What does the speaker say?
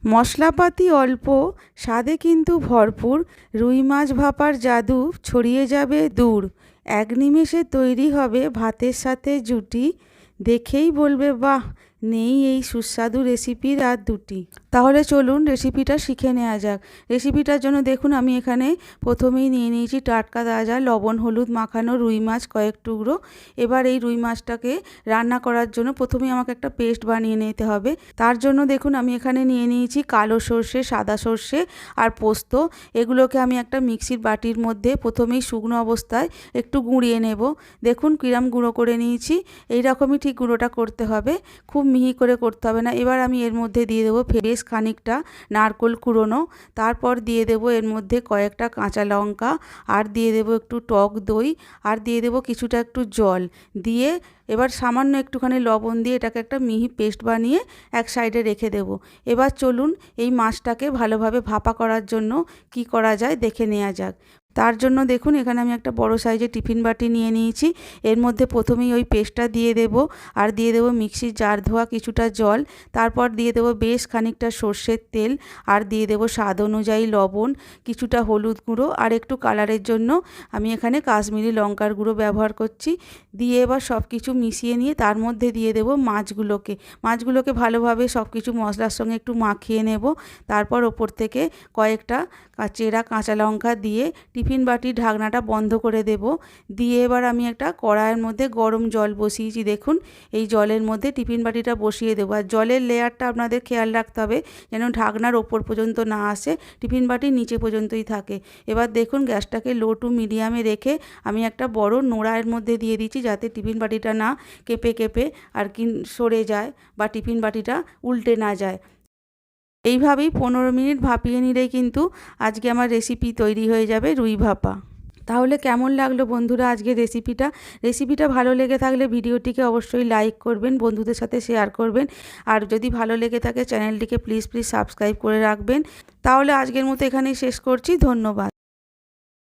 মশলাপাতি অল্প, স্বাদে কিন্তু ভরপুর, রুই মাছ ভাপার জাদু ছড়িয়ে যাবে দূর। এক নিমেষে তৈরি হবে ভাতের সাথে জুটি, দেখেই বলবে বাহ, নেই এই সুস্বাদু রেসিপির আর দুটি। তাহলে চলুন রেসিপিটা শিখে নেওয়া যাক। রেসিপিটার জন্য দেখুন আমি এখানে প্রথমেই নিয়ে নিয়েছি টাটকা তাজা লবণ হলুদ মাখানো রুই মাছ কয়েক টুকরো। এবার এই রুই মাছটাকে রান্না করার জন্য প্রথমেই আমাকে একটা পেস্ট বানিয়ে নিতে হবে। তার জন্য দেখুন আমি এখানে নিয়ে নিয়েছি কালো সর্ষে, সাদা সর্ষে আর পোস্ত। এগুলোকে আমি একটা মিক্সির বাটির মধ্যে প্রথমেই শুকনো অবস্থায় একটু গুঁড়িয়ে নেব। দেখুন কিরম গুঁড়ো করে নিয়েছি, এইরকমই ঠিক গুঁড়োটা করতে হবে, খুব মিহি করে করতে হবে না। এবার আমি এর মধ্যে দিয়ে দেবো বেশ খানিকটা নারকেল কুড়োনো, তারপর দিয়ে দেবো এর মধ্যে কয়েকটা কাঁচা লঙ্কা, আর দিয়ে দেবো একটু টক দই, আর দিয়ে দেবো কিছুটা একটু জল দিয়ে এবার সামান্য একটুখানি লবণ দিয়ে এটাকে একটা মিহি পেস্ট বানিয়ে এক সাইডে রেখে দেব। এবার চলুন এই মাছটাকে ভালোভাবে ভাপা করার জন্য কি করা যায় দেখে নেওয়া যাক। তার জন্য দেখুন এখানে আমি একটা বড় সাইজের টিফিন বাটি নিয়ে নিয়েছি। এর মধ্যে প্রথমেই ওই পেস্টটা দিয়ে দেব, আর দিয়ে দেবো মিক্সির জার ধোয়া কিছুটা জল, তারপর দিয়ে দেবো বেশ খানিকটা সর্ষের তেল, আর দিয়ে দেবো স্বাদ অনুযায়ী লবণ, কিছুটা হলুদ গুঁড়ো, আর একটু কালারের জন্য আমি এখানে কাশ্মীরি লঙ্কার গুঁড়ো ব্যবহার করছি। দিয়ে এবার সব কিছু মিশিয়ে নিয়ে তার মধ্যে দিয়ে দেবো মাছগুলোকে ভালোভাবে সব কিছু মশলার সঙ্গে একটু মাখিয়ে নেব। তারপর ওপর থেকে কয়েকটা চেরা কাঁচা লঙ্কা দিয়ে টিফিন বাটির ঢাকনাটা বন্ধ করে দেব। দিয়ে এবার আমি একটা কড়াইয়ের মধ্যে গরম জল বসিয়েছি। দেখুন এই জলের মধ্যে টিফিন বাটিটা বসিয়ে দেবো, আর জলের লেয়ারটা আপনাদের খেয়াল রাখতে হবে যেন ঢাকনার ওপর পর্যন্ত না আসে, টিফিন বাটির নিচে পর্যন্তই থাকে। এবার দেখুন গ্যাসটাকে লো টু মিডিয়ামে রেখে আমি একটা বড় নোড়ার মধ্যে দিয়ে দিচ্ছি, যাতে টিফিন বাটিটা না কেঁপে কেঁপে আর কি সরে যায় বা টিফিন বাটিটা উল্টে না যায়। এইভাবেই 15 মিনিট ভাপিয়ে নিলেই কিন্তু আজকে আমার রেসিপি তৈরি হয়ে যাবে রুই ভাপা। তাহলে কেমন লাগলো বন্ধুরা আজকের রেসিপিটা ভালো লেগে থাকলে ভিডিওটিকে অবশ্যই লাইক করবেন, বন্ধুদের সাথে শেয়ার করবেন, আর যদি ভালো লেগে থাকে চ্যানেলটিকে প্লিজ সাবস্ক্রাইব করে রাখবেন। তাহলে আজকের মতো এখানেই শেষ করছি, ধন্যবাদ।